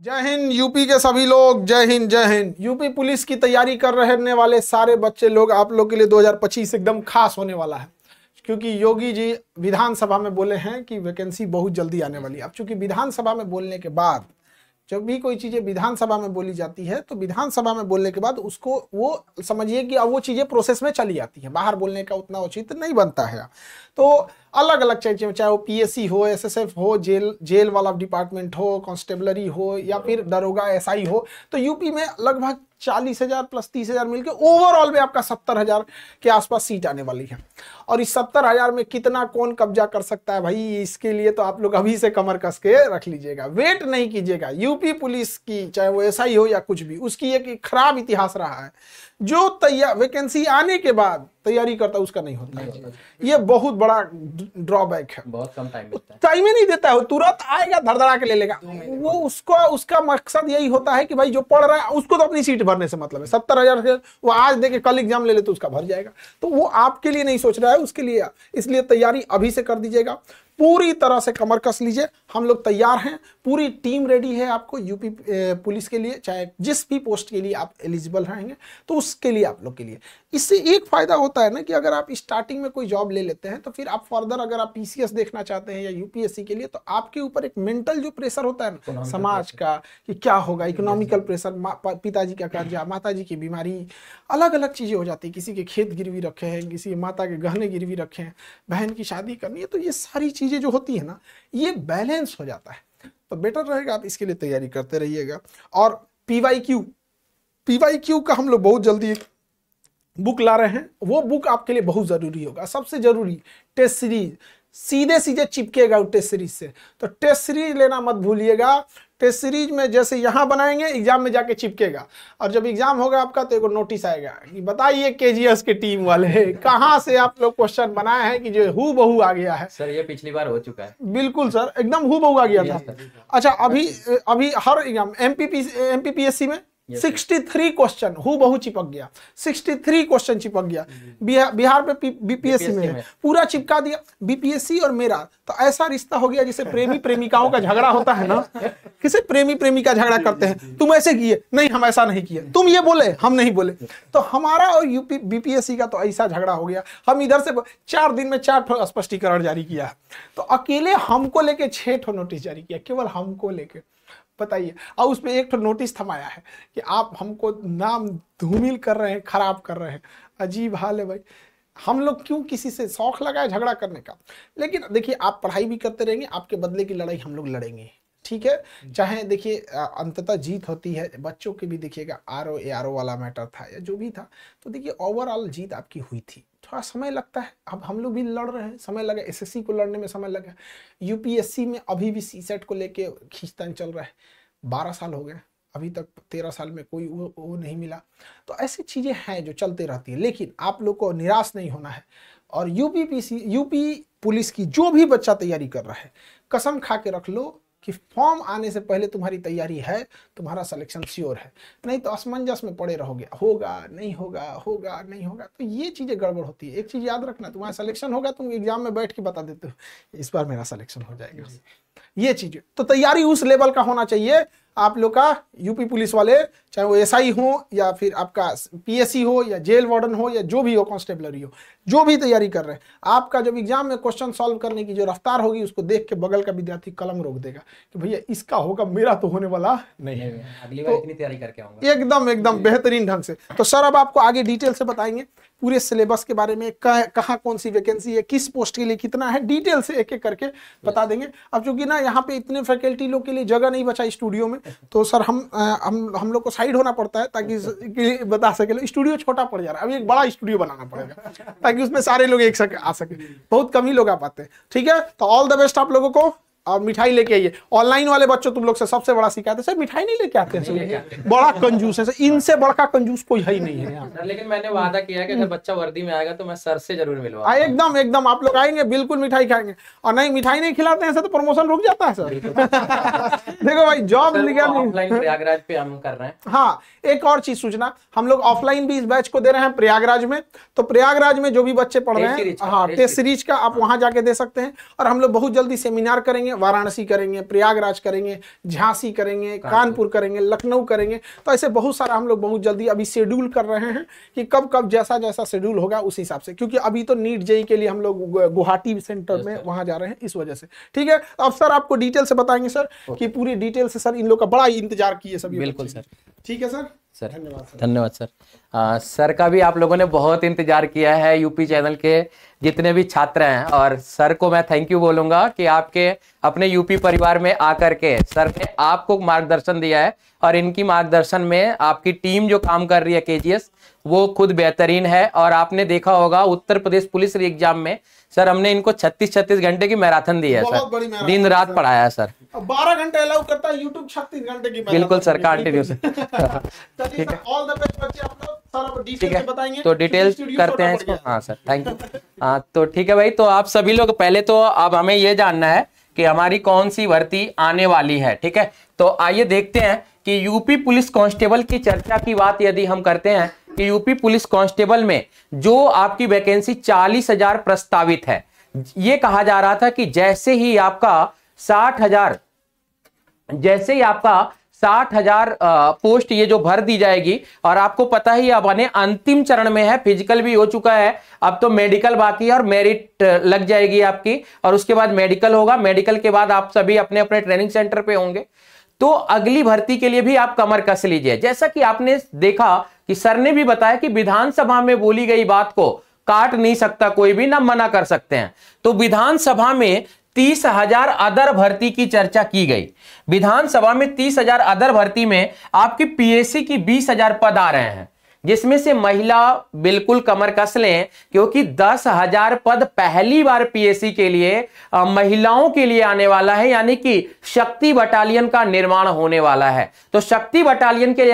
जय हिंद यूपी के सभी लोग, जय हिंद जय हिंद। यूपी पुलिस की तैयारी कर रहने वाले सारे बच्चे लोग, आप लोग के लिए 2025 एकदम खास होने वाला है, क्योंकि योगी जी विधानसभा में बोले हैं कि वैकेंसी बहुत जल्दी आने वाली है। अब चूंकि विधानसभा में बोलने के बाद जब भी कोई चीजें विधानसभा में बोली जाती है तो विधानसभा में बोलने के बाद उसको वो समझिए कि अब वो चीजें प्रोसेस में चली जाती है, बाहर बोलने का उतना उचित नहीं बनता है। तो अलग अलग चीजें, चाहे वो पीएससी हो, एसएसएफ हो, जेल वाला डिपार्टमेंट हो, कांस्टेबलरी हो या फिर दरोगा एसआई हो, तो यूपी में लगभग 40,000 प्लस 30,000 मिलकर ओवरऑल में आपका 70,000 के आसपास सीट आने वाली है। और इस 70,000 में कितना कौन कब्जा कर सकता है भाई, इसके लिए तो आप लोग अभी से कमर कस के रख लीजिएगा, वेट नहीं कीजिएगा। यूपी पुलिस की चाहे वो एसआई हो या कुछ भी, उसकी एक खराब इतिहास रहा है। जो तैयार वैकेंसी आने के बाद तैयारी करता है उसका नहीं होता है, ये बहुत बड़ा ड्रॉबैक है। बहुत कम टाइम मिलता है, टाइम ही नहीं देता है, तुरंत आएगा धड़धड़ा के ले लेगा वो। उसका मकसद यही होता है कि भाई जो पढ़ रहा है उसको तो अपनी सीट भरने से मतलब है। 70,000 से वो आज देके कल एग्जाम ले ले तो उसका भर जाएगा, तो वो आपके लिए नहीं सोच रहा है, उसके लिए। इसलिए तैयारी अभी से कर दीजिएगा, पूरी तरह से कमर कस लीजिए। हम लोग तैयार हैं, पूरी टीम रेडी है आपको यूपी पुलिस के लिए, चाहे जिस भी पोस्ट के लिए आप एलिजिबल रहेंगे तो उसके लिए आप लोग के लिए। इससे एक फायदा होता है ना कि अगर आप स्टार्टिंग में कोई जॉब ले लेते हैं तो फिर आप फर्दर अगर आप पीसीएस देखना चाहते हैं या यूपीएससी के लिए, तो आपके ऊपर एक मेंटल जो प्रेशर होता है ना समाज का कि क्या होगा, इकोनॉमिकल प्रेशर, पिताजी का कर्जा, माताजी की बीमारी, अलग अलग चीजें हो जाती है। किसी के खेत गिरवी रखे हैं, किसी माता के गहने गिरवी रखे हैं, बहन की शादी करनी है, तो ये सारी चीजें जो होती है ना, ये बैलेंस हो जाता है। तो बेटर रहेगा आप इसके लिए तैयारी करते रहिएगा। और पीवाईक्यू का हम लोग बहुत जल्दी एक बुक ला रहे हैं, वो बुक आपके लिए बहुत जरूरी होगा। सबसे जरूरी टेस्ट सीरीज, सीधे सीधे चिपकेगा टेस्ट सीरीज से, तो टेस्ट सीरीज लेना मत भूलिएगा। टेस्ट सीरीज में जैसे यहाँ बनाएंगे, एग्जाम में जाके चिपकेगा, और जब एग्जाम होगा आपका तो एक नोटिस आएगा कि बताइए केजीएस के टीम वाले कहाँ से आप लोग क्वेश्चन बनाए हैं कि जो हू बहू आ गया है। सर ये पिछली बार हो चुका है। बिल्कुल सर, एकदम हू बहू आ गया था। अच्छा, अभी हर एग्जाम एमपीपीएससी में 63 क्वेश्चन हू बहु चिपक गया, 63 क्वेश्चन चिपक गया। बिहार पे बीपीएससी में है, पूरा चिपका दिया। बीपीएससी और मेरा तो ऐसा रिश्ता हो गया जिसे प्रेमी प्रेमिकाओं का झगड़ा होता है ना, किसे प्रेमी प्रेमिका झगड़ा करते हैं, तुम ऐसे किए, नहीं हम ऐसा नहीं किए, तुम ये बोले हम नहीं बोले। तो हमारा और यूपी बीपीएससी का तो ऐसा झगड़ा हो गया, हम इधर से 4 दिन में 4 स्पष्टीकरण जारी किया है, तो अकेले हमको लेके 6 नोटिस जारी किया, केवल हमको लेके, बताइए। और उसमें एक नोटिस थमाया है कि आप हमको नाम धूमिल कर रहे हैं, खराब कर रहे हैं। अजीब हाल है भाई, हम लोग क्यों किसी से शौक लगाए झगड़ा करने का। लेकिन देखिए, आप पढ़ाई भी करते रहेंगे, आपके बदले की लड़ाई हम लोग लड़ेंगे, ठीक है। चाहे देखिए अंततः जीत होती है, बच्चों के भी देखिएगा आरओ वाला मैटर था या जो भी था, तो देखिए ओवरऑल जीत आपकी हुई थी। थोड़ा समय लगता है, अब हम लोग भी लड़ रहे हैं, समय लगा, एसएससी को लड़ने में समय लगा, यूपीएससी में अभी भी सीसेट को लेके खींचतान चल रहा है। 12 साल हो गए, अभी तक 13 साल में कोई वो नहीं मिला। तो ऐसी चीजें हैं जो चलते रहती है, लेकिन आप लोग को निराश नहीं होना है। और यूपी पुलिस की जो भी बच्चा तैयारी कर रहा है, कसम खा के रख लो कि फॉर्म आने से पहले तुम्हारी तैयारी है, तुम्हारा सिलेक्शन श्योर है। नहीं तो असमंजस में पड़े रहोगे, होगा नहीं होगा, होगा नहीं होगा, तो ये चीजें गड़बड़ होती है। एक चीज याद रखना, तुम्हारा सिलेक्शन होगा, तुम एग्जाम में बैठ के बता देते हो इस बार मेरा सिलेक्शन हो जाएगा। ये चीजें तो तैयारी उस लेवल का होना चाहिए आप लोग का। यूपी पुलिस वाले, चाहे वो एसआई हो या फिर आपका पीएससी हो या जेल वार्डन हो या जो भी हो, कांस्टेबलरी हो, जो भी तैयारी कर रहे हैं, आपका जब एग्जाम में क्वेश्चन सॉल्व करने की जो रफ्तार होगी, उसको देख के बगल का विद्यार्थी कलम रोक देगा कि भैया इसका होगा, मेरा तो होने वाला नहीं है, अगली बार इतनी तैयारी करके आऊंगा। एकदम बेहतरीन ढंग से। तो सर अब आपको आगे डिटेल से बताएंगे पूरे सिलेबस के बारे में, कहाँ कौन सी वैकेंसी है, किस पोस्ट के लिए कितना है, डिटेल से एक एक करके बता देंगे। अब चूंकि ना यहाँ पे इतने फैकल्टी लोग के लिए जगह नहीं बचा स्टूडियो में, तो सर हम लोग को साइड होना पड़ता है ताकि बता सके। स्टूडियो छोटा पड़ जा रहा है, अभी एक बड़ा स्टूडियो बनाना पड़ेगा ताकि उसमें सारे लोग एक साथ आ सके, बहुत कम ही लोग आ पाते हैं, ठीक है। तो ऑल द बेस्ट आप लोगों को, और मिठाई लेके आइए। ऑनलाइन वाले बच्चों तुम लोग से सबसे बड़ा शिकायत है, सर मिठाई नहीं लेके आते हैं, बड़ा कंजूस है, इनसे बड़ा कंजूस कोई है ही नहीं है यार। लेकिन मैंने वादा किया कि अगर बच्चा वर्दी में आएगा तो मैं सर से जरूर मिलवाऊंगा। एकदम आप लोग आएंगे, बिल्कुल मिठाई खाएंगे। और नहीं, मिठाई नहीं खिलाते हैं सर तो प्रमोशन रुक जाता है सर। देखो भाई, जॉब ऑफलाइन प्रयागराज पे हम कर रहे हैं। हाँ, एक और चीज सूचना, हम लोग ऑफलाइन भी इस बैच को दे रहे हैं प्रयागराज में। तो प्रयागराज में जो भी बच्चे पढ़ रहे हैं, हाँ, टेस्ट सीरीज का आप वहां जाके दे सकते हैं। और हम लोग बहुत जल्दी सेमिनार करेंगे करेंगे, वाराणसी करेंगे, प्रयागराज करेंगे, झांसी करेंगे, कानपुर करेंगे, लखनऊ करेंगे। तो ऐसे बहुत सारा हम लोग बहुत जल्दी अभी शेड्यूल कर रहे हैं कि कब कब जैसा जैसा शेड्यूल होगा उस हिसाब से, क्योंकि अभी तो नीट जेई के लिए हम लोग गुवाहाटी सेंटर में वहां जा रहे हैं, इस वजह से। ठीक है, अब सर आपको डिटेल से बताएंगे सर कि पूरी डिटेल से सर इन लोग का बड़ा इंतजार किए सभी। बिल्कुल सर। ठीक है सर, धन्यवाद सर। सर का भी आप लोगों ने बहुत इंतजार किया है, यूपी चैनल के जितने भी छात्र हैं, और सर को मैं थैंक यू बोलूंगा कि आपके अपने यूपी परिवार में आकर के सर ने आपको मार्गदर्शन दिया है, और इनकी मार्गदर्शन में आपकी टीम जो काम कर रही है केजीएस, वो खुद बेहतरीन है। और आपने देखा होगा उत्तर प्रदेश पुलिस एग्जाम में सर हमने इनको 36 घंटे की मैराथन दी है सर, दिन रात पढ़ाया है सर। 12 घंटे अलाउ करता है यूट्यूब, 36 घंटे की। बिल्कुल सर, कंटिन्यू से। ठीक है, ऑल द बेस्ट बच्चे, आप लोग सारा डिटेल से बताएंगे तो डिटेल करते हैं इसको। हाँ सर, थैंक यू। हाँ तो ठीक है भाई, तो आप सभी लोग पहले तो अब हमें ये जानना है कि हमारी कौन सी भर्ती आने वाली है। ठीक है, तो आइए देखते हैं कि यूपी पुलिस कांस्टेबल की चर्चा की बात यदि हम करते हैं कि यूपी पुलिस कांस्टेबल में जो आपकी वैकेंसी 40,000 प्रस्तावित है, ये कहा जा रहा था कि जैसे ही आपका 60,000 पोस्ट ये जो भर दी जाएगी, और आपको पता ही अब आने अंतिम चरण में है, फिजिकल भी हो चुका है, अब तो मेडिकल बाकी है और मेरिट लग जाएगी आपकी, और उसके बाद मेडिकल होगा। मेडिकल के बाद आप सभी अपने अपने ट्रेनिंग सेंटर पे होंगे। तो अगली भर्ती के लिए भी आप कमर कस लीजिए। जैसा कि आपने देखा कि सर ने भी बताया कि विधानसभा में बोली गई बात को काट नहीं सकता कोई भी, ना मना कर सकते हैं। तो विधानसभा में 30,000 अदर भर्ती की चर्चा की गई। विधानसभा में 30,000 अदर भर्ती में आपकी पीएससी की 20,000 पद आ रहे हैं, जिसमें से महिला बिल्कुल कमर कस लें, क्योंकि 10,000 पद पहली बार पीएससी के लिए महिलाओं के लिए आने वाला है, यानी कि शक्ति बटालियन का निर्माण होने वाला है। तो शक्ति बटालियन के लिए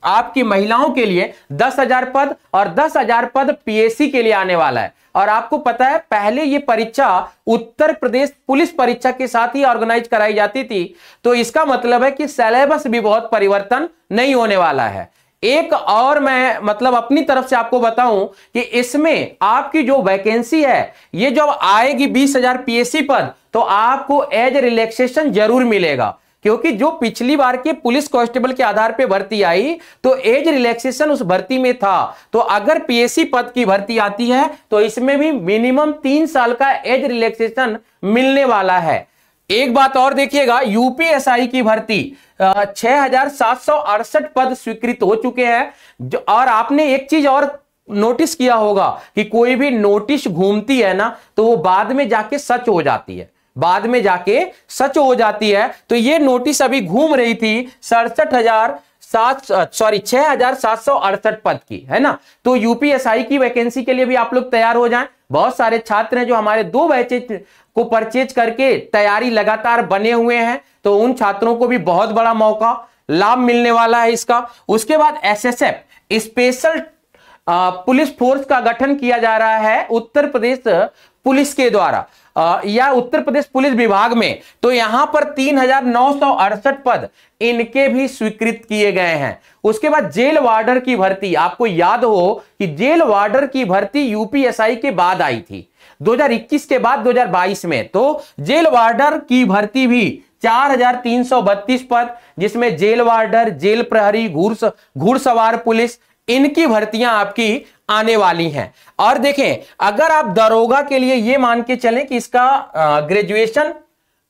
आपकी महिलाओं के लिए 10,000 पद और 10,000 पद पीएससी के लिए आने वाला है। और आपको पता है पहले ये परीक्षा उत्तर प्रदेश पुलिस परीक्षा के साथ ही ऑर्गेनाइज कराई जाती थी, तो इसका मतलब है कि सिलेबस भी बहुत परिवर्तन नहीं होने वाला है। एक और मैं मतलब अपनी तरफ से आपको बताऊं कि इसमें आपकी जो वैकेंसी है, ये जब आएगी 20,000 पीएससी पद, तो आपको एज रिलैक्सेशन जरूर मिलेगा, क्योंकि जो पिछली बार के पुलिस कांस्टेबल के आधार पे भर्ती आई तो एज रिलैक्सेशन उस भर्ती में था। तो अगर पीएससी पद की भर्ती आती है तो इसमें भी मिनिमम 3 साल का एज रिलैक्सेशन मिलने वाला है। एक बात और देखिएगा, यूपीएसआई की भर्ती 6,768 पद स्वीकृत हो चुके हैं। और आपने एक चीज और नोटिस किया होगा कि कोई भी नोटिस घूमती है ना, तो वो बाद में जाके सच हो जाती है, बाद में जाके सच हो जाती है। तो ये नोटिस अभी घूम रही थी 6,768 पद की, है ना। तो यूपीएसआई की वैकेंसी के लिए भी आप लोग तैयार हो जाएं। बहुत सारे छात्र हैं जो हमारे 2 बैचेज को परचेज करके तैयारी लगातार बने हुए हैं, तो उन छात्रों को भी बहुत बड़ा मौका लाभ मिलने वाला है इसका। उसके बाद एसएसएफ स्पेशल पुलिस फोर्स का गठन किया जा रहा है उत्तर प्रदेश पुलिस के द्वारा या उत्तर प्रदेश पुलिस विभाग में। तो यहां पर 3,968 पद इनके भी स्वीकृत किए गए हैं। उसके बाद जेल वार्डर की भर्ती, आपको याद हो कि जेल वार्डर की भर्ती यूपीएसआई के बाद आई थी 2021 के बाद 2022 में। तो जेल वार्डर की भर्ती भी 4,332 पद, जिसमें जेल वार्डर, जेल प्रहरी, घुड़सवार पुलिस, इनकी भर्तियां आपकी आने वाली हैं। और देखें, अगर आप दरोगा के लिए ये मान के चलें कि इसका ग्रेजुएशन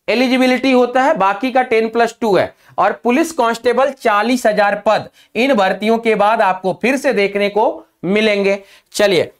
एलिजिबिलिटी होता है, बाकी का 10+2 है, और पुलिस कांस्टेबल 40,000 पद इन भर्तियों के बाद आपको फिर से देखने को मिलेंगे। चलिए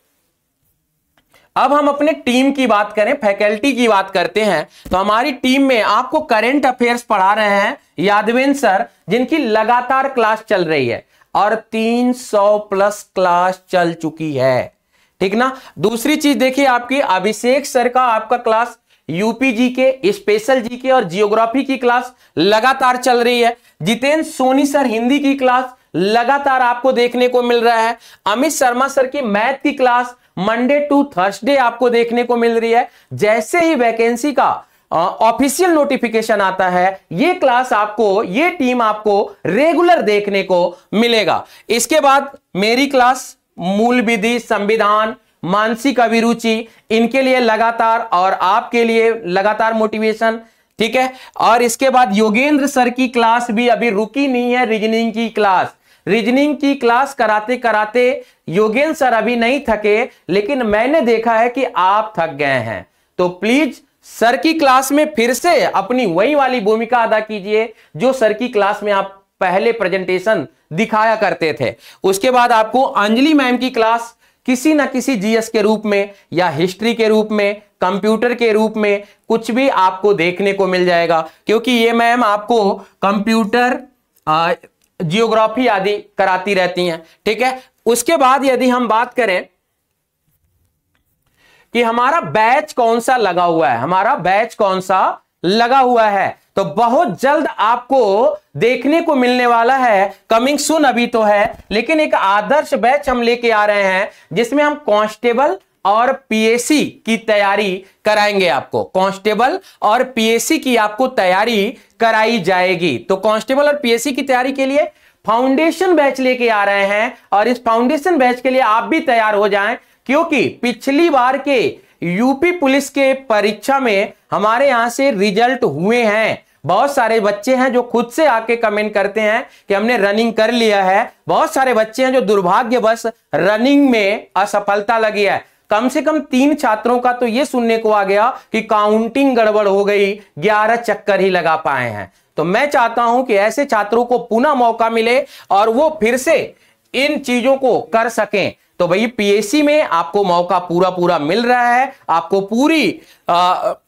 अब हम अपने टीम की बात करें, फैकल्टी की बात करते हैं। तो हमारी टीम में आपको करंट अफेयर्स पढ़ा रहे हैं यादवेंद्र सर, जिनकी लगातार क्लास चल रही है और 300+ क्लास चल चुकी है, ठीक ना। दूसरी चीज देखिए, आपकी अभिषेक सर का आपका class UP GK, special GK और जियोग्राफी की क्लास लगातार चल रही है। जितेंद्र सोनी सर हिंदी की क्लास लगातार आपको देखने को मिल रहा है। अमित शर्मा सर की मैथ की क्लास मंडे टू थर्सडे आपको देखने को मिल रही है। जैसे ही वैकेंसी का ऑफिशियल नोटिफिकेशन आता है, ये क्लास आपको, ये टीम आपको रेगुलर देखने को मिलेगा। इसके बाद मेरी क्लास मूल विधि, संविधान, मानसिक अभिरुचि, इनके लिए लगातार और आपके लिए लगातार मोटिवेशन ठीक है। और इसके बाद योगेंद्र सर की क्लास भी अभी रुकी नहीं है, रीजनिंग की क्लास। रीजनिंग की क्लास कराते कराते योगेंद्र सर अभी नहीं थके, लेकिन मैंने देखा है कि आप थक गए हैं। तो प्लीज सर की क्लास में फिर से अपनी वही वाली भूमिका अदा कीजिए जो सर की क्लास में आप पहले प्रेजेंटेशन दिखाया करते थे। उसके बाद आपको अंजलि मैम की क्लास किसी ना किसी जीएस के रूप में या हिस्ट्री के रूप में, कंप्यूटर के रूप में कुछ भी आपको देखने को मिल जाएगा, क्योंकि ये मैम आपको कंप्यूटर, जियोग्राफी आदि कराती रहती हैं। ठीक है। उसके बाद यदि हम बात करें कि हमारा बैच कौन सा लगा हुआ है, हमारा बैच कौन सा लगा हुआ है, तो बहुत जल्द आपको देखने को मिलने वाला है। कमिंग सून अभी तो है, लेकिन एक आदर्श बैच हम लेके आ रहे हैं जिसमें हम कांस्टेबल और पीएससी की तैयारी कराएंगे। आपको कांस्टेबल और पीएससी की आपको तैयारी कराई जाएगी। तो कांस्टेबल और पीएससी की तैयारी के लिए फाउंडेशन बैच लेके आ रहे हैं, और इस फाउंडेशन बैच के लिए आप भी तैयार हो जाएं, क्योंकि पिछली बार के यूपी पुलिस के परीक्षा में हमारे यहां से रिजल्ट हुए हैं। बहुत सारे बच्चे हैं जो खुद से आके कमेंट करते हैं कि हमने रनिंग कर लिया है। बहुत सारे बच्चे हैं जो दुर्भाग्यवश रनिंग में असफलता लगी है। कम से कम 3 छात्रों का तो यह सुनने को आ गया कि काउंटिंग गड़बड़ हो गई, 11 चक्कर ही लगा पाए हैं। तो मैं चाहता हूं कि ऐसे छात्रों को पुनः मौका मिले और वो फिर से इन चीजों को कर सकें। तो भाई पीएससी में आपको मौका पूरा मिल रहा है। आपको पूरी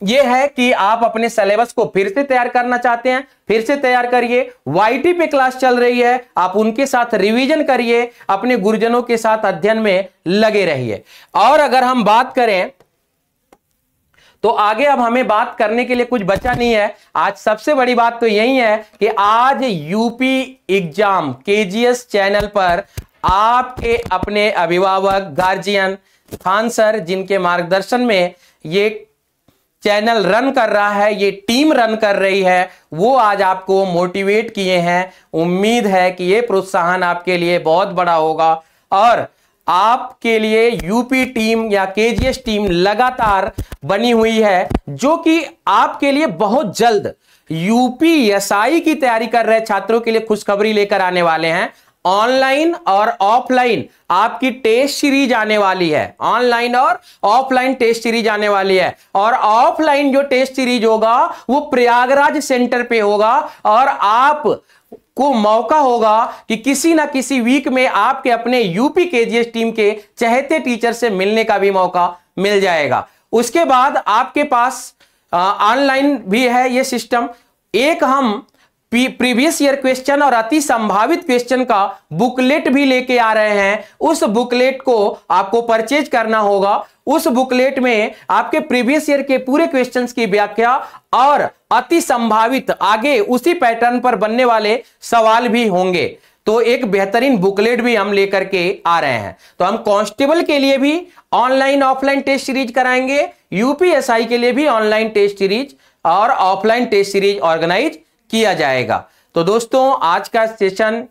ये है कि आप अपने सिलेबस को फिर से तैयार करना चाहते हैं, फिर से तैयार करिए। वाईटी पे क्लास चल रही है, आप उनके साथ रिवीजन करिए, अपने गुरुजनों के साथ अध्ययन में लगे रहिए। और अगर हम बात करें तो आगे अब हमें बात करने के लिए कुछ बचा नहीं है। आज सबसे बड़ी बात तो यही है कि आज यूपी एग्जाम केजीएस चैनल पर आपके अपने अभिभावक, गार्जियन, खान सर जिनके मार्गदर्शन में ये चैनल रन कर रहा है, ये टीम रन कर रही है, वो आज आपको मोटिवेट किए हैं। उम्मीद है कि ये प्रोत्साहन आपके लिए बहुत बड़ा होगा और आपके लिए यूपी टीम या केजीएस टीम लगातार बनी हुई है, जो कि आपके लिए बहुत जल्द यूपीएसआई की तैयारी कर रहे छात्रों के लिए खुशखबरी लेकर आने वाले हैं। ऑनलाइन और ऑफलाइन आपकी टेस्ट सीरीज आने वाली है। ऑनलाइन और ऑफलाइन टेस्ट सीरीज आने वाली है, और ऑफलाइन जो टेस्ट सीरीज होगा वो प्रयागराज सेंटर पे होगा, और आप को मौका होगा कि किसी ना किसी वीक में आपके अपने यूपी केजीएस टीम के चहेते टीचर से मिलने का भी मौका मिल जाएगा। उसके बाद आपके पास ऑनलाइन भी है ये सिस्टम। एक हम प्रीवियस ईयर क्वेश्चन और अति संभावित क्वेश्चन का बुकलेट भी लेके आ रहे हैं। उस बुकलेट को आपको परचेज करना होगा। उस बुकलेट में आपके प्रीवियस ईयर के पूरे क्वेश्चंस की व्याख्या और अति संभावित आगे उसी पैटर्न पर बनने वाले सवाल भी होंगे। तो एक बेहतरीन बुकलेट भी हम लेकर के आ रहे हैं। तो हम कांस्टेबल के लिए भी ऑनलाइन ऑफलाइन टेस्ट सीरीज कराएंगे, यूपीएसआई के लिए भी ऑनलाइन टेस्ट सीरीज और ऑफलाइन टेस्ट सीरीज ऑर्गेनाइज किया जाएगा। तो दोस्तों आज का सेशन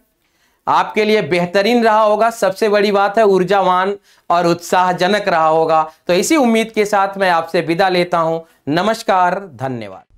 आपके लिए बेहतरीन रहा होगा। सबसे बड़ी बात है ऊर्जावान और उत्साहजनक रहा होगा। तो इसी उम्मीद के साथ मैं आपसे विदा लेता हूं। नमस्कार, धन्यवाद।